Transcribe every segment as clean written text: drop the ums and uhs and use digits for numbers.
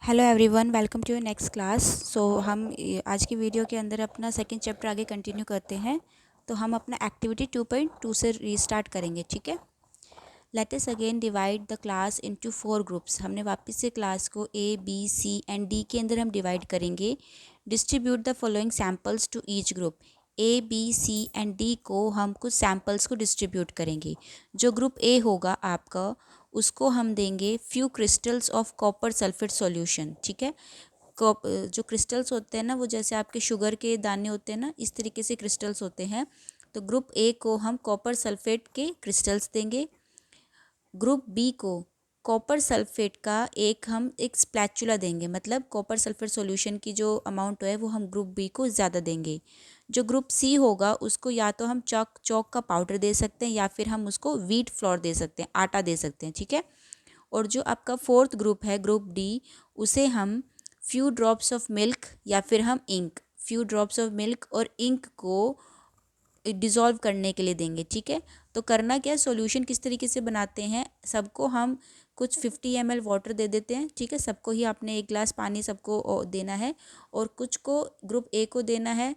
Hello everyone, welcome to your next class. हम आज की वीडियो के अंदर अपना सेकंड चैप्टर आगे कंटिन्यू करते हैं। तो हम अपना एक्टिविटी 2.2 से रीस्टार्ट करेंगे, ठीक है। Let us again divide the class into 4 groups. हमने वापस से क्लास को A B C and D के अंदर हम डिवाइड करेंगे। Distribute the following samples to each group. A B C and D को हम कुछ सैम्पल्स को डिस्ट्रीब्यूट करेंगे। जो ग्रुप ए होगा आपका, उसको हम देंगे few crystals of copper sulphate solution, ठीक है। जो क्रिस्टल्स होते हैं ना, वो जैसे आपके शुगर के दाने होते हैं ना, इस तरीके से क्रिस्टल्स होते हैं। तो ग्रुप ए को हम कॉपर सल्फेट के क्रिस्टल्स देंगे। ग्रुप बी को कॉपर सल्फेट का हम एक स्प्लैचुला देंगे, मतलब कॉपर सल्फेट सॉल्यूशन की जो अमाउंट है वो हम ग्रुप बी को ज़्यादा देंगे। जो ग्रुप सी होगा उसको या तो हम चॉक का पाउडर दे सकते हैं या फिर हम उसको व्हीट फ्लोर दे सकते हैं, आटा दे सकते हैं, ठीक है। और जो आपका फोर्थ ग्रुप है, ग्रुप डी, उसे हम फ्यू ड्रॉप्स ऑफ मिल्क या फिर हम ink, few drops of milk और इंक को डिज़ोल्व करने के लिए देंगे, ठीक है। तो करना क्या, सॉल्यूशन किस तरीके से बनाते हैं, सबको हम कुछ 50 ml वाटर दे देते हैं, ठीक है। सबको ही आपने एक गिलास पानी सबको देना है और कुछ को ग्रुप ए को देना है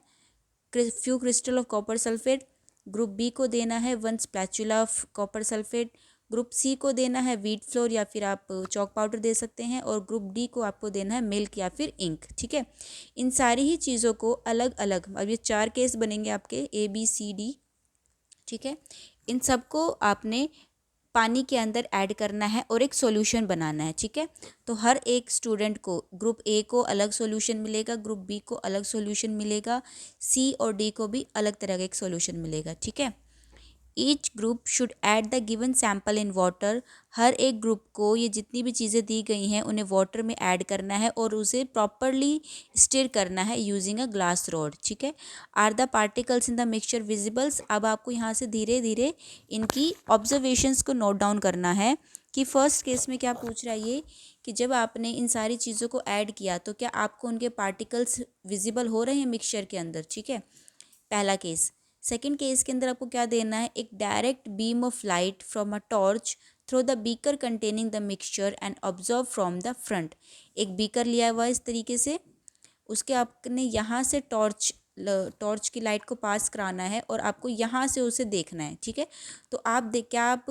few crystal of copper sulphate, group B को देना है 1 spatula of copper sulphate, group C को देना है व्हीट फ्लोर या फिर आप चॉक पाउडर दे सकते हैं, और ग्रुप डी को आपको देना है मिल्क या फिर इंक, ठीक है। इन सारी ही चीज़ों को अलग अलग, अब ये 4 केस बनेंगे आपके ए बी सी डी, ठीक है। इन सबको आपने पानी के अंदर ऐड करना है और एक सॉल्यूशन बनाना है, ठीक है। तो हर एक स्टूडेंट को ग्रुप ए को अलग सॉल्यूशन मिलेगा, ग्रुप बी को अलग सॉल्यूशन मिलेगा, सी और डी को भी अलग तरह का एक सॉल्यूशन मिलेगा, ठीक है। Each group should add the given sample in water. हर एक ग्रुप को ये जितनी भी चीज़ें दी गई हैं उन्हें वाटर में ऐड करना है और उसे प्रॉपरली स्टिर करना है यूजिंग अ ग्लास रॉड, ठीक है। Are the particles in the mixture visibles. अब आपको यहाँ से धीरे धीरे इनकी ऑब्जर्वेशंस को नोट डाउन करना है कि फर्स्ट केस में क्या पूछ रहा है ये, कि जब आपने इन सारी चीज़ों को ऐड किया तो क्या आपको उनके पार्टिकल्स विजिबल हो रहे हैं मिक्सचर के अंदर, ठीक है, पहला केस। सेकेंड केस के अंदर आपको क्या देना है, एक direct beam of light from a torch through the beaker containing the mixture and observe from the front. एक बीकर लिया हुआ है इस तरीके से, उसके आपने यहाँ से टॉर्च की लाइट को पास कराना है और आपको यहाँ से उसे देखना है, ठीक है। तो क्या आप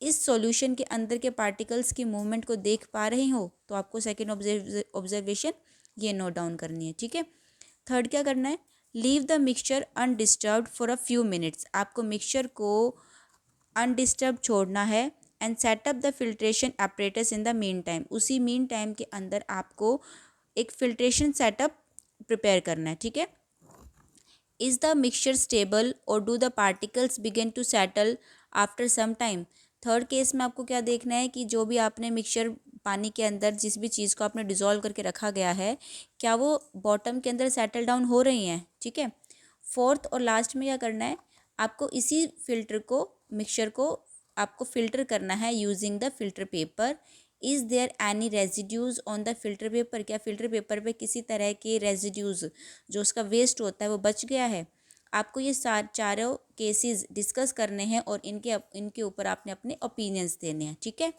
इस सॉल्यूशन के अंदर के पार्टिकल्स की मूवमेंट को देख पा रहे हो, तो आपको सेकेंड ऑब्जर्वेशन ये नोट डाउन करनी है, ठीक है। थर्ड क्या करना है, leave the mixture undisturbed for a few minutes. आपको मिक्सचर को अनडिस्टर्ब छोड़ना है and setup the filtration apparatus in the mean time. उसी मीन टाइम के अंदर आपको एक फिल्ट्रेशन सेटअप प्रिपेयर करना है, ठीक है। इज़ द मिक्सचर स्टेबल और do the particles begin to settle after some time. Third case में आपको क्या देखना है कि जो भी आपने मिक्सचर पानी के अंदर जिस भी चीज़ को आपने डिज़ोल्व करके रखा गया है, क्या वो बॉटम के अंदर सेटल डाउन हो रही हैं, ठीक है। फोर्थ और लास्ट में क्या करना है, आपको इसी फिल्टर को, मिक्सचर को आपको फ़िल्टर करना है using the filter paper. Is there any residues on the filter paper. क्या फिल्टर पेपर पे किसी तरह के रेजिड्यूज़, जो उसका वेस्ट होता है, वो बच गया है। आपको ये चारों केसेस डिस्कस करने हैं और इनके ऊपर आपने अपने ओपिनियंस देने हैं, ठीक है।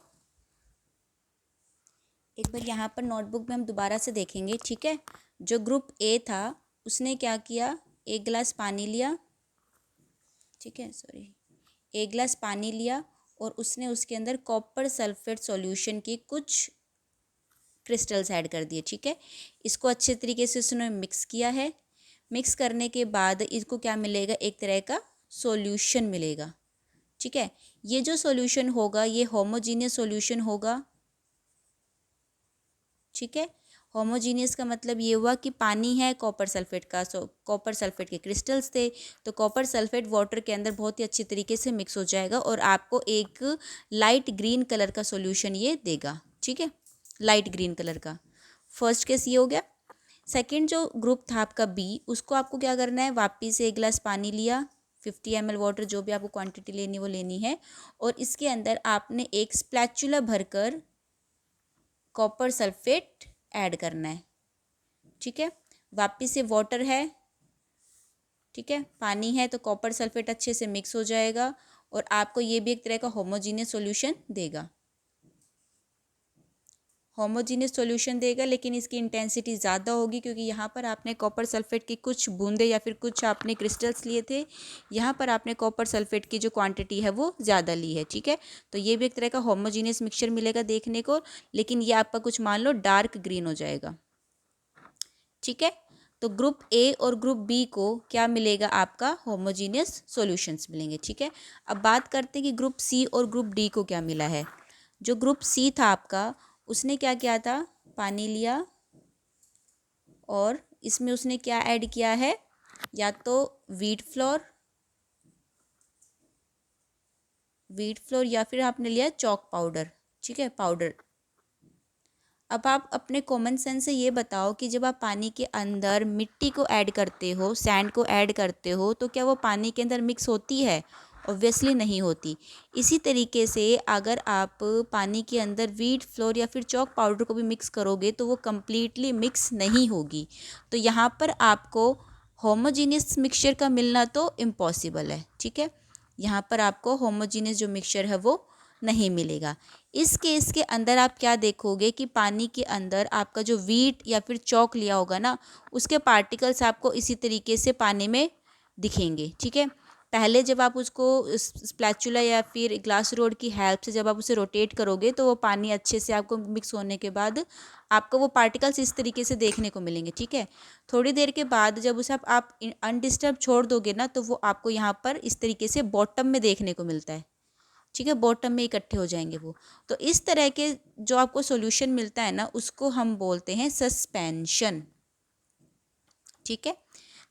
एक बार यहाँ पर नोटबुक में हम दोबारा से देखेंगे, ठीक है। जो ग्रुप ए था उसने क्या किया, एक गिलास पानी लिया, ठीक है, सॉरी, एक गिलास पानी लिया और उसने उसके अंदर कॉपर सल्फेट सॉल्यूशन की कुछ क्रिस्टल्स ऐड कर दिए, ठीक है। इसको अच्छे तरीके से उसने मिक्स किया है। मिक्स करने के बाद इसको क्या मिलेगा, एक तरह का सॉल्यूशन मिलेगा, ठीक है। ये जो सॉल्यूशन होगा ये होमोजीनियस सॉल्यूशन होगा, ठीक है। होमोजीनियस का मतलब ये हुआ कि पानी है कॉपर सल्फेट का, कॉपर सल्फेट के क्रिस्टल्स थे, तो कॉपर सल्फेट वाटर के अंदर बहुत ही अच्छी तरीके से मिक्स हो जाएगा और आपको एक लाइट ग्रीन कलर का सॉल्यूशन ये देगा, ठीक है, लाइट ग्रीन कलर का। फर्स्ट केस ये हो गया। सेकंड जो ग्रुप था आपका बी, उसको आपको क्या करना है, वापिस से एक गिलास पानी लिया, 50 ml वाटर, जो भी आपको क्वांटिटी लेनी वो लेनी है, और इसके अंदर आपने एक स्प्लैचुला भरकर कॉपर सल्फेट ऐड करना है, ठीक है। वापिस से वाटर है, ठीक है, पानी है, तो कॉपर सल्फेट अच्छे से मिक्स हो जाएगा और आपको ये भी एक तरह का होमोजीनियस सॉल्यूशन देगा। होमोजीनियस सॉल्यूशन देगा, लेकिन इसकी इंटेंसिटी ज़्यादा होगी क्योंकि यहाँ पर आपने कॉपर सल्फेट की कुछ बूंदे या फिर कुछ आपने क्रिस्टल्स लिए थे, यहाँ पर आपने कॉपर सल्फेट की जो क्वांटिटी है वो ज़्यादा ली है, ठीक है। तो ये भी एक तरह का होमोजीनियस मिक्सचर मिलेगा देखने को, लेकिन ये आपका कुछ मान लो डार्क ग्रीन हो जाएगा, ठीक है। तो ग्रुप ए और ग्रुप बी को क्या मिलेगा, आपका होमोजीनियस सॉल्यूशंस मिलेंगे, ठीक है। अब बात करते हैं कि ग्रुप सी और ग्रुप डी को क्या मिला है। जो ग्रुप सी था आपका, उसने क्या किया था, पानी लिया और इसमें उसने क्या ऐड किया है, या तो व्हीट फ्लोर या फिर आपने लिया चॉक पाउडर, ठीक है, पाउडर। अब आप अपने कॉमन सेंस से ये बताओ कि जब आप पानी के अंदर मिट्टी को ऐड करते हो, सैंड को ऐड करते हो, तो क्या वो पानी के अंदर मिक्स होती है? ऑब्वियसली नहीं होती। इसी तरीके से अगर आप पानी के अंदर व्हीट फ्लोर या फिर चॉक पाउडर को भी मिक्स करोगे तो वो कम्प्लीटली मिक्स नहीं होगी। तो यहाँ पर आपको होमोजीनियस मिक्सचर का मिलना तो इम्पॉसिबल है, ठीक है। यहाँ पर आपको होमोजीनियस जो मिक्सचर है वो नहीं मिलेगा। इस केस के अंदर आप क्या देखोगे कि पानी के अंदर आपका जो व्हीट या फिर चॉक लिया होगा ना, उसके पार्टिकल्स आपको इसी तरीके से पानी में दिखेंगे, ठीक है। पहले जब आप उसको स्पैचुला या फिर ग्लास रोड की हेल्प से जब आप उसे रोटेट करोगे तो वो पानी अच्छे से आपको मिक्स होने के बाद आपको वो पार्टिकल्स इस तरीके से देखने को मिलेंगे, ठीक है। थोड़ी देर के बाद जब उसे आप अनडिस्टर्ब छोड़ दोगे ना, तो वो आपको यहाँ पर इस तरीके से बॉटम में देखने को मिलता है, ठीक है, बॉटम में इकट्ठे हो जाएंगे वो। तो इस तरह के जो आपको सॉल्यूशन मिलता है ना, उसको हम बोलते हैं सस्पेंशन, ठीक है।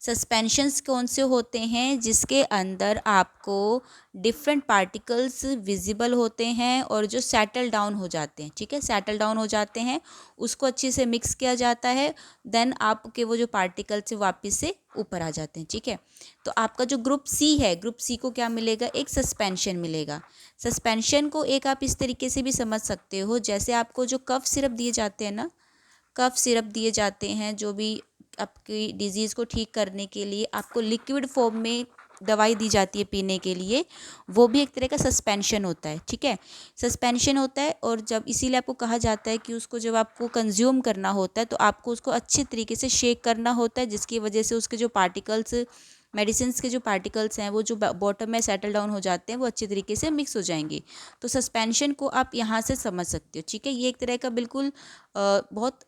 सस्पेंशंस कौन से होते हैं, जिसके अंदर आपको डिफरेंट पार्टिकल्स विजिबल होते हैं और जो सेटल डाउन हो जाते हैं, ठीक है, सेटल डाउन हो जाते हैं, उसको अच्छे से मिक्स किया जाता है, देन आपके वो जो पार्टिकल्स वापस से ऊपर आ जाते हैं, ठीक है। तो आपका जो ग्रुप सी है, ग्रुप सी को क्या मिलेगा, एक सस्पेंशन मिलेगा। सस्पेंशन को एक आप इस तरीके से भी समझ सकते हो, जैसे आपको जो कफ सिरप दिए जाते हैं ना, कफ सिरप दिए जाते हैं, जो भी आपकी डिजीज़ को ठीक करने के लिए आपको लिक्विड फॉर्म में दवाई दी जाती है पीने के लिए, वो भी एक तरह का सस्पेंशन होता है, ठीक है, सस्पेंशन होता है। और जब इसीलिए आपको कहा जाता है कि उसको जब आपको कंज्यूम करना होता है तो आपको उसको अच्छे तरीके से शेक करना होता है, जिसकी वजह से उसके जो पार्टिकल्स, मेडिसिन के जो पार्टिकल्स हैं वो जो बॉटम में सेटल डाउन हो जाते हैं वो अच्छे तरीके से मिक्स हो जाएंगे। तो सस्पेंशन को आप यहाँ से समझ सकते हो, ठीक है। ये एक तरह का बिल्कुल बहुत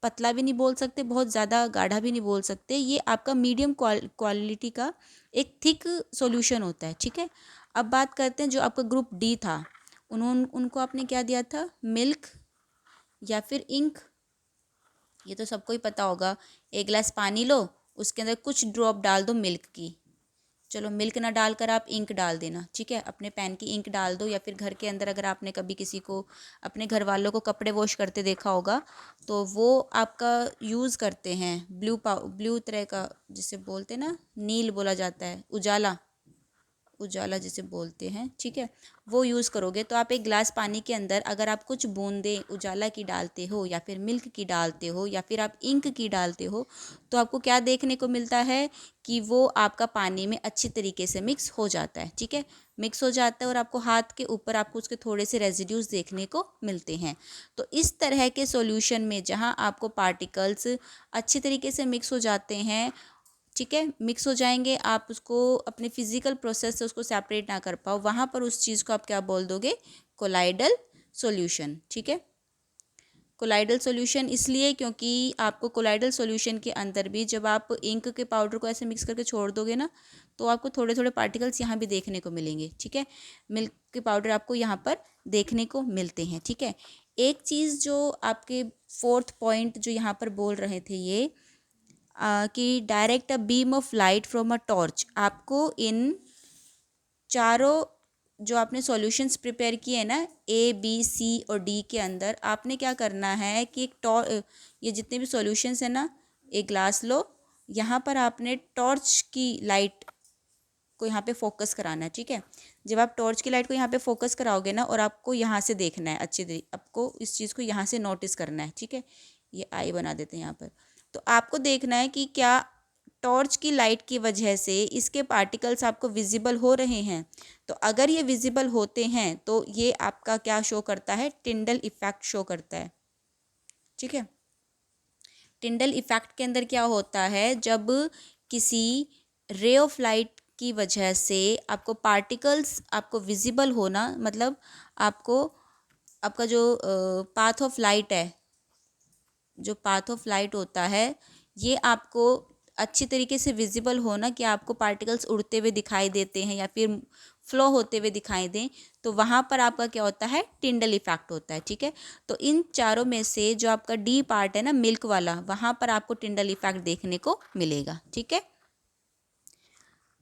पतला भी नहीं बोल सकते, बहुत ज़्यादा गाढ़ा भी नहीं बोल सकते, ये आपका मीडियम क्वालिटी का एक थिक सॉल्यूशन होता है, ठीक है। अब बात करते हैं जो आपका ग्रुप डी था, उनको आपने क्या दिया था, मिल्क या फिर इंक। ये तो सबको ही पता होगा, एक गिलास पानी लो, उसके अंदर कुछ ड्रॉप डाल दो मिल्क की, चलो मिल्क ना डालकर आप इंक डाल देना, ठीक है, अपने पेन की इंक डाल दो। या फिर घर के अंदर अगर आपने कभी किसी को, अपने घर वालों को कपड़े वॉश करते देखा होगा, तो वो आपका यूज़ करते हैं ब्लू तरह का, जिसे बोलते हैं ना, नील बोला जाता है, उजाला, उजाला जिसे बोलते हैं, ठीक है, वो यूज़ करोगे तो आप एक गिलास पानी के अंदर अगर आप कुछ बूंदें उजाला की डालते हो या फिर मिल्क की डालते हो या फिर आप इंक की डालते हो, तो आपको क्या देखने को मिलता है कि वो आपका पानी में अच्छी तरीके से मिक्स हो जाता है, ठीक है, मिक्स हो जाता है और आपको हाथ के ऊपर आपको उसके थोड़े से रेजिड्यूज देखने को मिलते हैं। तो इस तरह के सॉल्यूशन में जहाँ आपको पार्टिकल्स अच्छी तरीके से मिक्स हो जाते हैं, ठीक है, मिक्स हो जाएंगे, आप उसको अपने फिजिकल प्रोसेस से उसको सेपरेट ना कर पाओ, वहाँ पर उस चीज़ को आप क्या बोल दोगे, कोलाइडल सॉल्यूशन, ठीक है। कोलाइडल सॉल्यूशन इसलिए क्योंकि आपको कोलाइडल सॉल्यूशन के अंदर भी जब आप इंक के पाउडर को ऐसे मिक्स करके छोड़ दोगे ना, तो आपको थोड़े थोड़े पार्टिकल्स यहाँ भी देखने को मिलेंगे, ठीक है, मिल्क के पाउडर आपको यहाँ पर देखने को मिलते हैं, ठीक है। एक चीज़ जो आपके फोर्थ पॉइंट जो यहाँ पर बोल रहे थे ये, कि direct a beam of light from a torch, आपको इन चारों जो आपने सॉल्यूशंस प्रिपेयर किए हैं ना, ए बी सी और डी के अंदर आपने क्या करना है कि ये जितने भी सॉल्यूशंस हैं ना, एक ग्लास लो, यहाँ पर आपने टॉर्च की लाइट को यहाँ पे फोकस कराना है, ठीक है। जब आप टॉर्च की लाइट को यहाँ पे फोकस कराओगे ना, और आपको यहाँ से देखना है अच्छी तरीके, आपको इस चीज़ को यहाँ से नोटिस करना है, ठीक है, ये आई बना देते हैं यहाँ पर। तो आपको देखना है कि क्या टॉर्च की लाइट की वजह से इसके पार्टिकल्स आपको विजिबल हो रहे हैं। तो अगर ये विजिबल होते हैं तो ये आपका क्या शो करता है, टिंडल इफेक्ट शो करता है, ठीक है। टिंडल इफेक्ट के अंदर क्या होता है, जब किसी रे ऑफ लाइट की वजह से आपको पार्टिकल्स आपको विजिबल होना, मतलब आपको आपका जो पाथ ऑफ लाइट है, जो पाथ ऑफ लाइट होता है, ये आपको अच्छी तरीके से विजिबल होना कि आपको पार्टिकल्स उड़ते हुए दिखाई देते हैं या फिर फ्लो होते हुए दिखाई दें, तो वहाँ पर आपका क्या होता है, टिंडल इफेक्ट होता है। ठीक है, तो इन चारों में से जो आपका डी पार्ट है ना, मिल्क वाला, वहाँ पर आपको टिंडल इफेक्ट देखने को मिलेगा। ठीक है,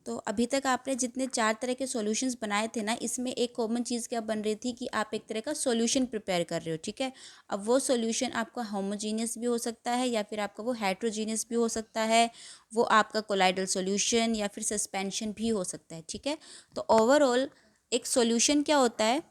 तो अभी तक आपने जितने 4 तरह के सॉल्यूशंस बनाए थे ना, इसमें एक कॉमन चीज़ क्या बन रही थी कि आप एक तरह का सॉल्यूशन प्रिपेयर कर रहे हो। ठीक है, अब वो सॉल्यूशन आपका होमोजीनियस भी हो सकता है या फिर आपका वो हेट्रोजीनियस भी हो सकता है, वो आपका कोलाइडल सॉल्यूशन या फिर सस्पेंशन भी हो सकता है। ठीक है, तो ओवरऑल एक सॉल्यूशन क्या होता है,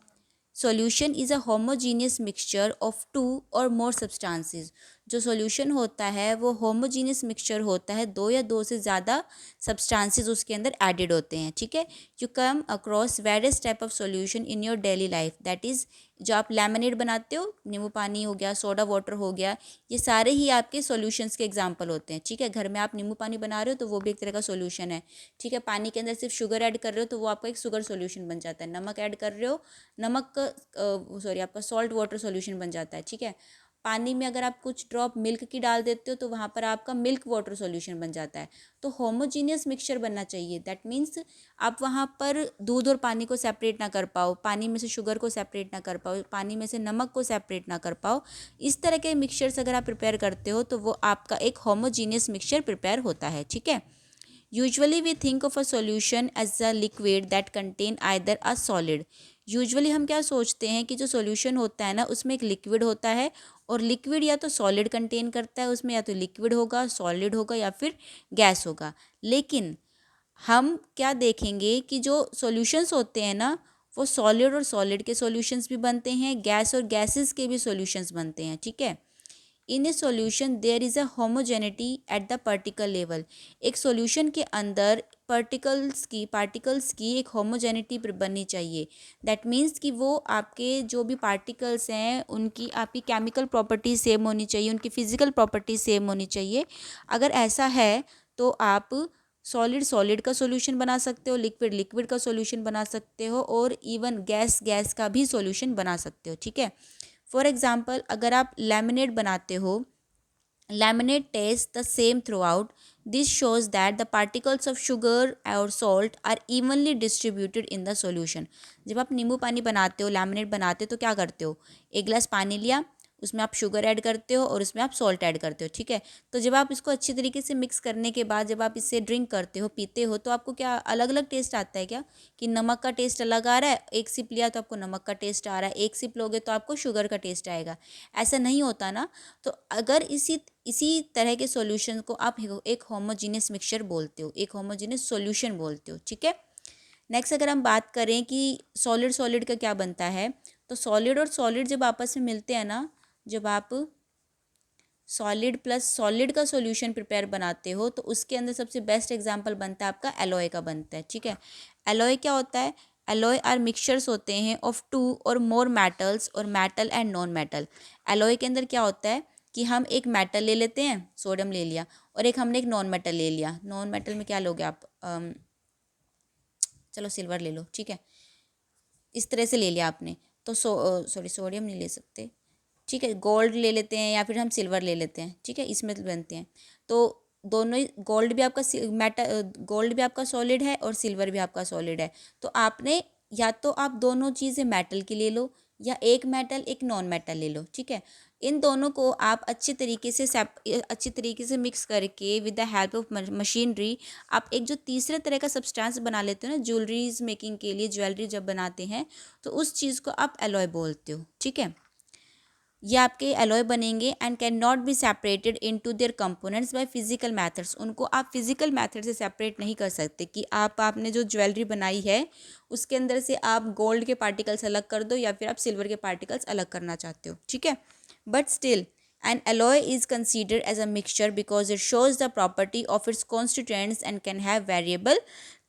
solution is a homogeneous mixture of 2 और मोर सब्सटेंसेस। जो सॉल्यूशन होता है वो होमोजीनियस मिक्सचर होता है, 2 या 2 से ज़्यादा सब्सटेंसेस उसके अंदर एडेड होते हैं। ठीक है, you come across various type of solution in your daily life, that is जो आप लेमनेड बनाते हो, नींबू पानी हो गया, सोडा वाटर हो गया, ये सारे ही आपके सॉल्यूशंस के एग्जांपल होते हैं। ठीक है, घर में आप नींबू पानी बना रहे हो तो वो भी एक तरह का सॉल्यूशन है। ठीक है, पानी के अंदर सिर्फ शुगर ऐड कर रहे हो तो वो आपका एक शुगर सॉल्यूशन बन जाता है। नमक ऐड कर रहे हो, नमक सॉरी आपका सॉल्ट वाटर सॉल्यूशन बन जाता है। ठीक है, पानी में अगर आप कुछ ड्रॉप मिल्क की डाल देते हो तो वहाँ पर आपका मिल्क वाटर सॉल्यूशन बन जाता है। तो होमोजीनियस मिक्सचर बनना चाहिए, दैट मीन्स आप वहाँ पर दूध और पानी को सेपरेट ना कर पाओ, पानी में से शुगर को सेपरेट ना कर पाओ, पानी में से नमक को सेपरेट ना कर पाओ। इस तरह के मिक्सचर्स अगर आप प्रिपेयर करते हो तो वो आपका एक होमोजीनियस मिक्सचर प्रिपेयर होता है। ठीक है, usually we think of a solution as a liquid that contain either a solid. Usually हम क्या सोचते हैं कि जो सॉल्यूशन होता है ना, उसमें एक लिक्विड होता है, और लिक्विड या तो सॉलिड कंटेन करता है, उसमें या तो लिक्विड होगा, सॉलिड होगा या फिर गैस होगा। लेकिन हम क्या देखेंगे कि जो सॉल्यूशंस होते हैं ना, वो सॉलिड और सॉलिड के सॉल्यूशंस भी बनते हैं, गैस और गैसेस के भी सॉल्यूशंस बनते हैं। ठीक है, in a solution there is a homogeneity at the particle level. एक सॉल्यूशन के अंदर पार्टिकल्स की एक होमोजेनिटी बननी चाहिए। दैट मीन्स कि वो आपके जो भी पार्टिकल्स हैं उनकी आपकी केमिकल प्रॉपर्टी सेम होनी चाहिए, उनकी फिजिकल प्रॉपर्टी सेम होनी चाहिए। अगर ऐसा है तो आप सॉलिड सॉलिड का सॉल्यूशन बना सकते हो, लिक्विड लिक्विड का सॉल्यूशन बना सकते हो, और इवन गैस गैस का भी सॉल्यूशन बना सकते हो। ठीक है, फॉर एग्जाम्पल अगर आप लेमिनेट बनाते हो, laminate tastes the same throughout. This shows that the particles of sugar or salt are evenly distributed in the solution. जब आप नींबू पानी बनाते हो, लैमिनेट बनाते हो, तो क्या करते हो, एक गिलास पानी लिया, उसमें आप शुगर ऐड करते हो और उसमें आप सॉल्ट ऐड करते हो। ठीक है, तो जब आप इसको अच्छी तरीके से मिक्स करने के बाद जब आप इसे ड्रिंक करते हो, पीते हो, तो आपको क्या अलग अलग टेस्ट आता है क्या, कि नमक का टेस्ट अलग आ रहा है, एक सिप लिया तो आपको नमक का टेस्ट आ रहा है, एक सिप लोगे तो आपको शुगर का टेस्ट आएगा। ऐसा नहीं होता ना। तो अगर इसी इसी तरह के सॉल्यूशन को आप एक होमोजीनियस मिक्सचर बोलते हो, एक होमोजीनियस सॉल्यूशन बोलते हो। ठीक है, नेक्स्ट अगर हम बात करें कि सॉलिड सॉलिड का क्या बनता है, तो सॉलिड और सॉलिड जब आपस में मिलते हैं ना, जब आप सॉलिड प्लस सॉलिड का सॉल्यूशन प्रिपेयर बनाते हो, तो उसके अंदर सबसे बेस्ट एग्जांपल बनता है आपका एलॉय का बनता है। ठीक है, एलॉय क्या होता है, एलॉय आर मिक्सचर्स होते हैं ऑफ 2 और मोर मेटल्स, और metal and non metal. Alloy के अंदर क्या होता है कि हम एक मेटल ले लेते हैं, सोडियम ले लिया, और एक हमने एक नॉन मेटल ले लिया। नॉन मेटल में क्या लोगे आप, चलो सिल्वर ले लो। ठीक है, इस तरह से ले लिया आपने, तो सॉरी सोडियम नहीं ले सकते। ठीक है, गोल्ड ले लेते हैं या फिर हम सिल्वर ले लेते हैं। ठीक है, इसमें बनते हैं, तो दोनों ही, गोल्ड भी आपका गोल्ड भी आपका सॉलिड है और सिल्वर भी आपका सॉलिड है। तो आपने या तो आप दोनों चीज़ें मेटल की ले लो, या एक मेटल एक नॉन मेटल ले लो। ठीक है, इन दोनों को आप अच्छी तरीके से मिक्स करके with the help of machinery आप एक जो तीसरे तरह का सब्सटेंस बना लेते हो ना, ज्वेलरीज मेकिंग के लिए, ज्वेलरी जब बनाते हैं तो उस चीज़ को आप एलॉय बोलते हो। ठीक है, ये आपके एलॉय बनेंगे and can not be separated into their components by physical methods. उनको आप फिजिकल मेथड से सेपरेट नहीं कर सकते कि आपने जो ज्वेलरी बनाई है उसके अंदर से आप गोल्ड के पार्टिकल्स अलग कर दो या फिर आप सिल्वर के पार्टिकल्स अलग करना चाहते हो। ठीक है, but still an alloy is considered as a mixture because it shows the property of its constituents and can have variable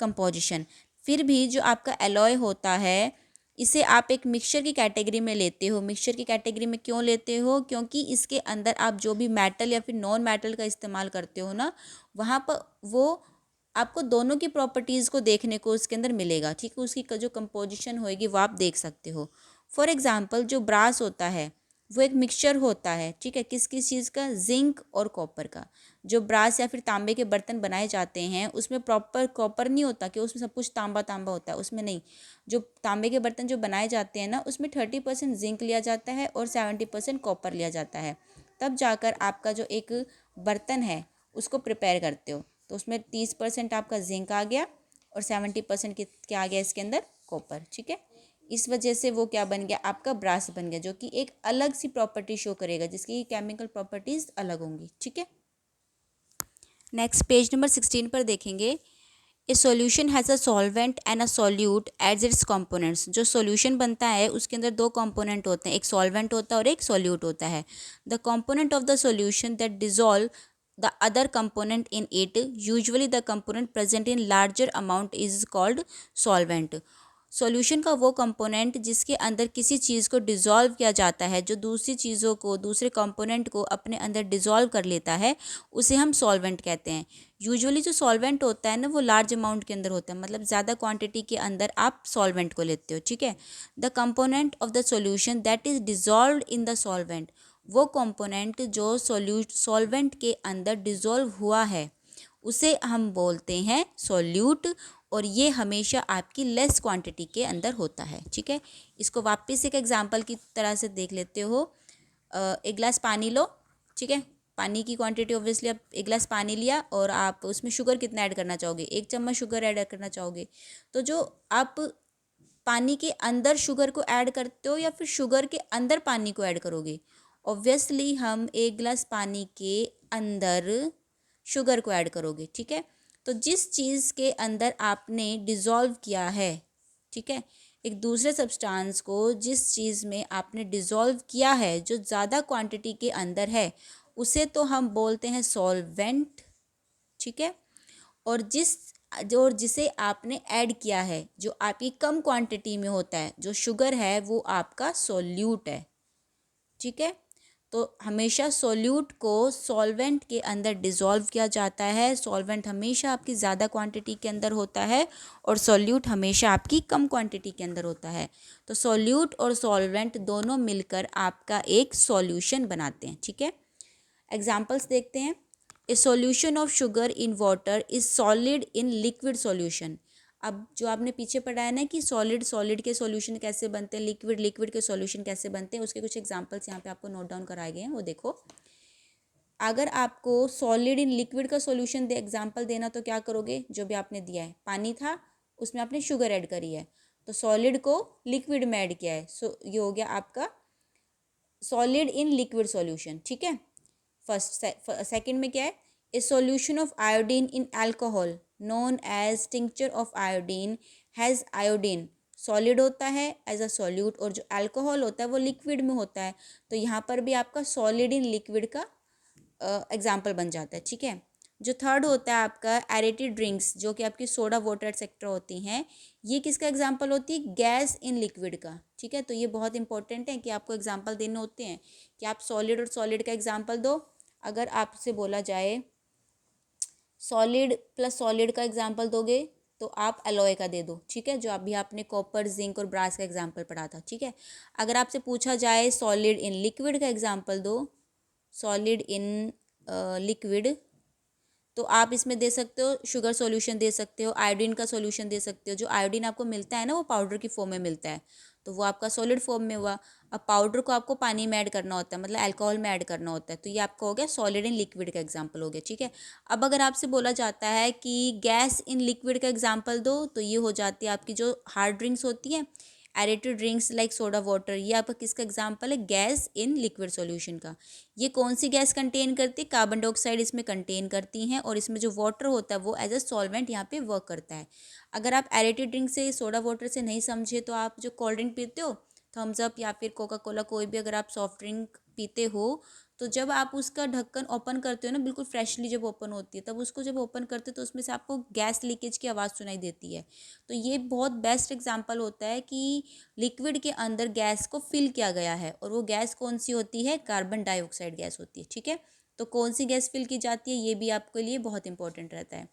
composition. फिर भी जो आपका alloy होता है इसे आप एक मिक्सचर की कैटेगरी में लेते हो। मिक्सचर की कैटेगरी में क्यों लेते हो? क्योंकि इसके अंदर आप जो भी मेटल या फिर नॉन मेटल का इस्तेमाल करते हो ना, वहाँ पर वो आपको दोनों की प्रॉपर्टीज़ को देखने को उसके अंदर मिलेगा, ठीक है। उसकी जो कंपोजिशन होएगी वो आप देख सकते हो। फॉर एग्जांपल जो ब्रास होता है वो एक मिक्सचर होता है, ठीक है, किस किस चीज़ का? जिंक और कॉपर का। जो ब्रास या फिर तांबे के बर्तन बनाए जाते हैं उसमें प्रॉपर कॉपर नहीं होता कि उसमें सब कुछ तांबा तांबा होता है, उसमें नहीं। जो तांबे के बर्तन जो बनाए जाते हैं ना, उसमें 30% जिंक लिया जाता है और 70% कॉपर लिया जाता है। तब जाकर आपका जो एक बर्तन है उसको प्रिपेयर करते हो, तो उसमें 30% आपका जिंक आ गया और 70% क्या आ गया इसके अंदर? कॉपर, ठीक है। इस वजह से वो क्या बन गया? आपका ब्रास बन गया, जो कि एक अलग सी प्रॉपर्टी शो करेगा, जिसकी केमिकल प्रॉपर्टीज अलग होंगी, ठीक है। नेक्स्ट पेज नंबर 16 पर देखेंगे। A solution has a solvent and a solute as its components. जो सॉल्यूशन बनता है उसके अंदर दो कंपोनेंट होते हैं, एक सॉल्वेंट होता है और एक सॉल्यूट होता है। The component of the solution that dissolve the other component in it, usually the component present in larger amount is called solvent. Solution का वो कंपोनेंट जिसके अंदर किसी चीज़ को डिज़ोल्व किया जाता है, जो दूसरी चीज़ों को, दूसरे कंपोनेंट को अपने अंदर डिज़ोल्व कर लेता है, उसे हम सॉल्वेंट कहते हैं। यूजुअली जो सॉल्वेंट होता है ना, वो लार्ज अमाउंट के अंदर होता है, मतलब ज़्यादा क्वांटिटी के अंदर आप सॉल्वेंट को लेते हो, ठीक है। The component of the solution that is dissolve in the solvent, वो कंपोनेंट जो सॉल्वेंट के अंदर डिज़ोल्व हुआ है उसे हम बोलते हैं सॉल्यूट, और ये हमेशा आपकी लेस क्वांटिटी के अंदर होता है, ठीक है। इसको वापस एक एग्जांपल की तरह से देख लेते हो। एक गिलास पानी लो, ठीक है। पानी की क्वांटिटी ऑब्वियसली आप एक गिलास पानी लिया और आप उसमें शुगर कितना ऐड करना चाहोगे? 1 चम्मच शुगर ऐड करना चाहोगे। तो जो आप पानी के अंदर शुगर को ऐड करते हो या फिर शुगर के अंदर पानी को ऐड करोगे? ऑब्वियसली हम एक गिलास पानी के अंदर शुगर को ऐड करोगे, ठीक है। तो जिस चीज़ के अंदर आपने डिज़ोल्व किया है, ठीक है, एक दूसरे सब्सटेंस को जिस चीज़ में आपने डिज़ोल्व किया है, जो ज़्यादा क्वांटिटी के अंदर है, उसे तो हम बोलते हैं सॉल्वेंट, ठीक है। और जिसे आपने ऐड किया है, जो आपकी कम क्वांटिटी में होता है, जो शुगर है, वो आपका सॉल्यूट है, ठीक है। तो हमेशा सॉल्यूट को सॉल्वेंट के अंदर डिज़ोल्व किया जाता है। सॉल्वेंट हमेशा आपकी ज़्यादा क्वांटिटी के अंदर होता है और सॉल्यूट हमेशा आपकी कम क्वांटिटी के अंदर होता है। तो सॉल्यूट और सॉल्वेंट दोनों मिलकर आपका एक सॉल्यूशन बनाते हैं, ठीक है। एग्जाम्पल्स देखते हैं। ए solution of sugar in water is solid in liquid solution. अब जो आपने पीछे पढ़ा है ना कि सॉलिड के सॉल्यूशन कैसे बनते हैं, लिक्विड के सॉल्यूशन कैसे बनते हैं, उसके कुछ एग्जांपल्स यहाँ पे आपको नोट डाउन कराए गए हैं, वो देखो। अगर आपको सॉलिड इन लिक्विड का सॉल्यूशन दे एग्जांपल देना, तो क्या करोगे? जो भी आपने दिया है, पानी था, उसमें आपने शुगर ऐड करी है, तो सॉलिड को लिक्विड में ऐड किया है, सो ये हो गया आपका सॉलिड इन लिक्विड सॉल्यूशन, ठीक है। फर्स्ट सेकंड में क्या है? A solution of iodine in alcohol known as tincture of iodine has iodine, solid होता है एज अ सॉल्यूट, और जो अल्कोहल होता है वो लिक्विड में होता है। तो यहाँ पर भी आपका सॉलिड इन लिक्विड का एग्जाम्पल बन जाता है, ठीक है। जो थर्ड होता है आपका एरेटेड ड्रिंक्स, जो कि आपकी सोडा वाटर एक्सेट्रा होती हैं, ये किसका एग्जाम्पल होती है? गैस इन लिक्विड का, ठीक है। तो ये बहुत इंपॉर्टेंट है कि आपको एग्जाम्पल देने होते हैं कि आप सॉलिड और सॉलिड का एग्जाम्पल दो। अगर आपसे बोला जाए सॉलिड प्लस सॉलिड का एग्जाम्पल दोगे, तो आप एलॉय का दे दो, ठीक है, जो अभी आपने कॉपर, जिंक और ब्रास का एग्जाम्पल पढ़ा था, ठीक है। अगर आपसे पूछा जाए सॉलिड इन लिक्विड का एग्जाम्पल दो, सॉलिड इन लिक्विड, तो आप इसमें दे सकते हो शुगर सॉल्यूशन दे सकते हो, आयोडीन का सॉल्यूशन दे सकते हो। जो आयोडीन आपको मिलता है ना, वो पाउडर की फॉर्म में मिलता है, तो वो आपका सॉलिड फॉर्म में हुआ। अब पाउडर को आपको पानी में ऐड करना होता है, मतलब अल्कोहल में ऐड करना होता है, तो ये आपका हो गया सॉलिड इन लिक्विड का एग्जाम्पल हो गया, ठीक है। अब अगर आपसे बोला जाता है कि गैस इन लिक्विड का एग्जाम्पल दो, तो ये हो जाती है आपकी जो हार्ड ड्रिंक्स होती हैं, aerated drinks like soda water, ये आपका किसका एग्जाम्पल है? गैस इन लिक्विड सॉल्यूशन का। ये कौन सी गैस कंटेन करती है? कार्बन डाइऑक्साइड इसमें कंटेन करती हैं, और इसमें जो वाटर होता है वो एज अ सॉल्वेंट यहाँ पे वर्क करता है। अगर आप एरेटेड ड्रिंक से, सोडा वाटर से नहीं समझे, तो आप जो कोल्ड ड्रिंक पीते हो, थम्स अप या फिर कोका कोला, कोई भी अगर आप सॉफ्ट ड्रिंक पीते हो, तो जब आप उसका ढक्कन ओपन करते हो ना, बिल्कुल फ्रेशली जब ओपन होती है, तब उसको जब ओपन करते हो तो उसमें से आपको गैस लीकेज की आवाज़ सुनाई देती है। तो ये बहुत बेस्ट एग्जांपल होता है कि लिक्विड के अंदर गैस को फिल किया गया है, और वो गैस कौन सी होती है? कार्बन डाइऑक्साइड गैस होती है, ठीक है। तो कौन सी गैस फिल की जाती है, ये भी आपके लिए बहुत इंपॉर्टेंट रहता है।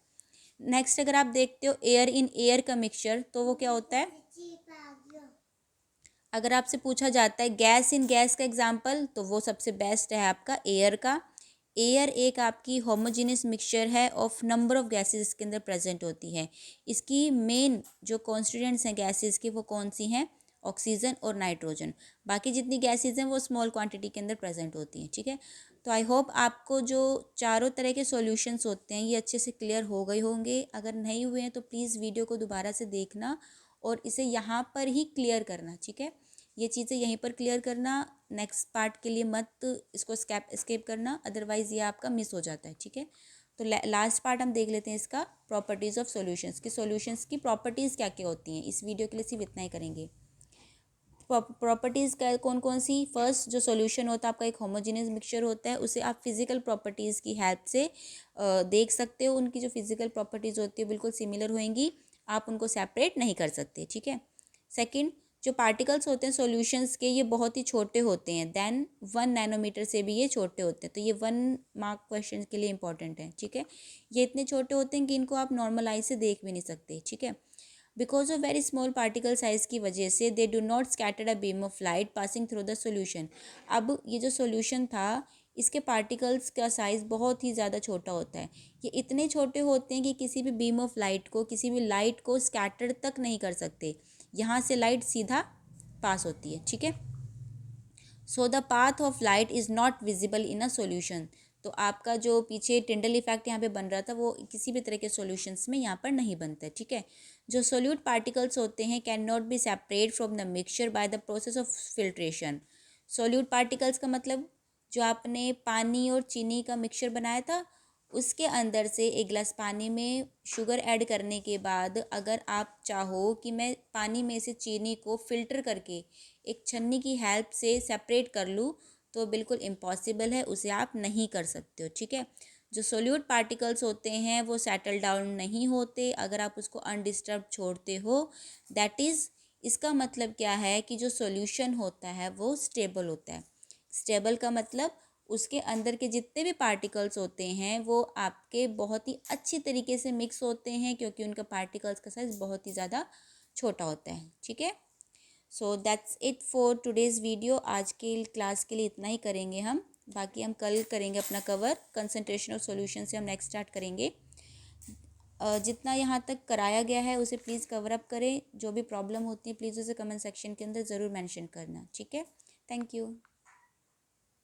नेक्स्ट अगर आप देखते हो एयर इन एयर का मिक्सचर, तो वो क्या होता है? अगर आपसे पूछा जाता है गैस इन गैस का एग्जाम्पल, तो वो सबसे बेस्ट है आपका एयर का। एयर एक आपकी होमोजीनियस मिक्सचर है ऑफ नंबर ऑफ गैसेस इसके अंदर प्रेजेंट होती है। इसकी मेन जो कॉन्स्टिट्यूएंट्स हैं गैसेस की, वो कौन सी हैं? ऑक्सीजन और नाइट्रोजन। बाकी जितनी गैसेज हैं वो स्मॉल क्वांटिटी के अंदर प्रेजेंट होती हैं, ठीक है। तो आई होप आपको जो चारों तरह के सॉल्यूशंस होते हैं ये अच्छे से क्लियर हो गए होंगे। अगर नहीं हुए हैं तो प्लीज़ वीडियो को दोबारा से देखना और इसे यहाँ पर ही क्लियर करना, ठीक है। ये चीज़ें यहीं पर क्लियर करना, नेक्स्ट पार्ट के लिए मत इसको स्केप करना, अदरवाइज़ ये आपका मिस हो जाता है, ठीक है। तो लास्ट पार्ट हम देख लेते हैं इसका, प्रॉपर्टीज़ ऑफ सॉल्यूशंस की। सॉल्यूशंस की प्रॉपर्टीज़ क्या क्या होती हैं, इस वीडियो के लिए सिर्फ इतना ही करेंगे। प्रॉपर्टीज़ का कौन कौन सी? फर्स्ट, जो सॉल्यूशन होता है आपका एक होमोजेनियस मिक्सचर होता है, उसे आप फिजिकल प्रॉपर्टीज़ की हेल्प से देख सकते हो। उनकी जो फिजिकल प्रॉपर्टीज़ होती है बिल्कुल सिमिलर होएंगी, आप उनको सेपरेट नहीं कर सकते, ठीक है। सेकंड, जो पार्टिकल्स होते हैं सॉल्यूशंस के, ये बहुत ही छोटे होते हैं, देन 1 नैनोमीटर से भी ये छोटे होते हैं। तो ये 1 मार्क क्वेश्चन के लिए इंपॉर्टेंट है, ठीक है। ये इतने छोटे होते हैं कि इनको आप नॉर्मल आई से देख भी नहीं सकते, ठीक है। Because of very small particle size की वजह से they do not scattered a beam of light passing through the solution. अब ये जो सोल्यूशन था, इसके पार्टिकल्स का साइज़ बहुत ही ज़्यादा छोटा होता है। ये इतने छोटे होते हैं कि किसी भी बीम ऑफ लाइट को, किसी भी लाइट को स्कैटर तक नहीं कर सकते। यहाँ से लाइट सीधा पास होती है, ठीक है। So the path of light is not visible in a solution. तो आपका जो पीछे टिंडल इफेक्ट यहाँ पे बन रहा था, वो किसी भी तरह के सॉल्यूशंस में यहाँ पर नहीं बनता है, ठीक है। जो सोल्यूट पार्टिकल्स होते हैं can not be separate from the mixture by the process of filtration. Solute particles का मतलब, जो आपने पानी और चीनी का मिक्सचर बनाया था, उसके अंदर से एक गिलास पानी में शुगर ऐड करने के बाद अगर आप चाहो कि मैं पानी में से चीनी को फ़िल्टर करके एक छन्नी की हेल्प से सेपरेट कर लूँ, तो बिल्कुल इम्पॉसिबल है, उसे आप नहीं कर सकते हो, ठीक है। जो सोल्यूट पार्टिकल्स होते हैं वो सेटल डाउन नहीं होते अगर आप उसको अनडिस्टर्ब छोड़ते हो। दैट इज़, इसका मतलब क्या है कि जो सॉल्यूशन होता है वो स्टेबल होता है। स्टेबल का मतलब उसके अंदर के जितने भी पार्टिकल्स होते हैं वो आपके बहुत ही अच्छी तरीके से मिक्स होते हैं, क्योंकि उनका पार्टिकल्स का साइज़ बहुत ही ज़्यादा छोटा होता है, ठीक है। So that's it for today's video. आज के क्लास के लिए इतना ही करेंगे हम, बाकी हम कल करेंगे अपना कवर। कंसंट्रेशन ऑफ सॉल्यूशन से हम नेक्स्ट स्टार्ट करेंगे। जितना यहाँ तक कराया गया है उसे प्लीज़ कवर अप करें। जो भी प्रॉब्लम होती है प्लीज़ उसे कमेंट सेक्शन के अंदर ज़रूर मेंशन करना, ठीक है। Thank you.